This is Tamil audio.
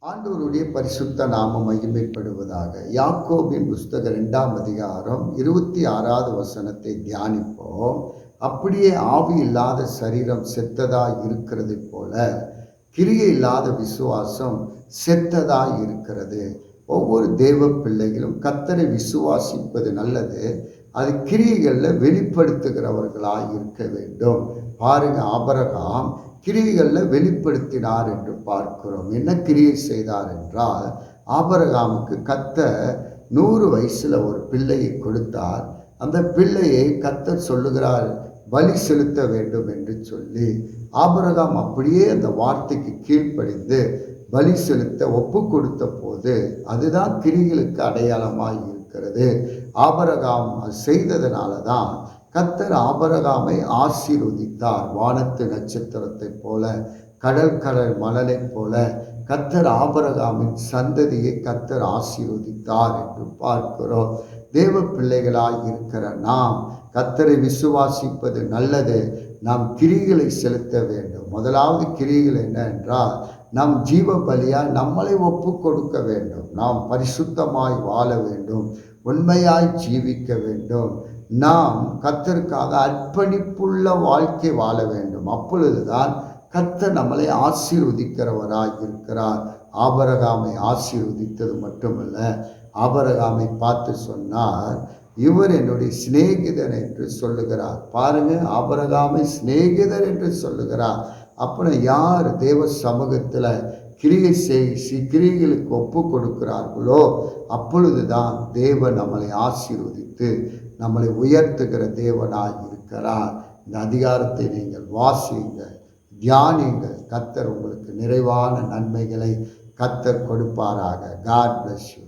ஆண்டவருடைய பரிசுத்த நாமம் மகிமைப்படுவதாக. யாக்கோபின் புஸ்தகம் 2ஆம் அதிகாரம் 26வது வசனத்தை தியானிப்போம். அப்படியே ஆவி இல்லாத சரீரம் செத்ததாய் இருக்கிறது போல கிரியை இல்லாத விசுவாசம் செத்ததாய் இருக்கிறது. ஒவ்வொரு தேவ பிள்ளைகளும் கர்த்தரை விசுவாசிப்பது நல்லது. அது கிரியைகளில் வெளிப்படுத்துகிறவர்களாய் இருக்க வேண்டும். பாருங்க, ஆபிரகாம் கிரியைகளில் வெளிப்படுத்தினார் என்று பார்க்கிறோம். என்ன கிரியை செய்தார் என்றால், ஆபிரகாமுக்கு கர்த்தர் 100 வயசுல ஒரு பிள்ளையை கொடுத்தார். அந்த பிள்ளையை கர்த்தர் சொல்லுகிறார், பலி செலுத்த வேண்டும் என்று சொல்லி ஆபிரகாம் அப்படியே அந்த வார்த்தைக்கு கீழ்ப்படிந்து பலி செலுத்த ஒப்பு கொடுத்த போது அதுதான் கிரிகளுக்கு அடையாளமாய் இருக்கிறது. ஆபிரகாம் செய்ததனால தான் கர்த்தர் ஆபிரகாமை ஆசீர்வதித்தார். வானத்து நட்சத்திரத்தைப் போல, கடல் மணலைப் போல கர்த்தர் ஆபிரகாமின் சந்ததியை கர்த்தர் ஆசீர்வதித்தார் என்று பார்க்கிறோம். தேவ பிள்ளைகளாய் இருக்கிற நாம் கர்த்தரை விசுவாசிப்பது நல்லது. நாம் கிரிகளை செலுத்த வேண்டும். முதலாவது கிரிகள் என்ன என்றால், நம் ஜீவ பலியால் நம்மளை ஒப்பு கொடுக்க வேண்டும். நாம் பரிசுத்தமாய் வாழ வேண்டும், உண்மையாய் ஜீவிக்க வேண்டும். நாம் கர்த்தருக்காக அர்ப்பணிப்புள்ள வாழ்க்கை வாழ வேண்டும். அப்பொழுதுதான் கர்த்தர் நம்மளை ஆசீர்வதிக்கிறவராய் இருக்கிறார். ஆபிரகாமை ஆசீர்வதித்தது மட்டுமல்ல, ஆபிரகாமை பார்த்து சொன்னார், இவர் என்னுடைய சிநேகிதர் என்று சொல்லுகிறார். பாருங்க, ஆபிரகாமை சிநேகிதர் என்று சொல்லுகிறார். அப்புறம் யார் தேவ சமூகத்தில் கிரியைகளுக்கு ஒப்பு கொடுக்கிறார்களோ அப்பொழுதுதான் தேவன் நம்மளை ஆசீர்வதித்து நம்மளை உயர்த்துகிற தேவனாய் இருக்கிறார். இந்த அதிகாரத்தை நீங்கள் வாசியுங்கள், தியானியுங்கள். கர்த்தர் உங்களுக்கு நிறைவான நன்மைகளை கர்த்தர் கொடுப்பாராக. God bless you.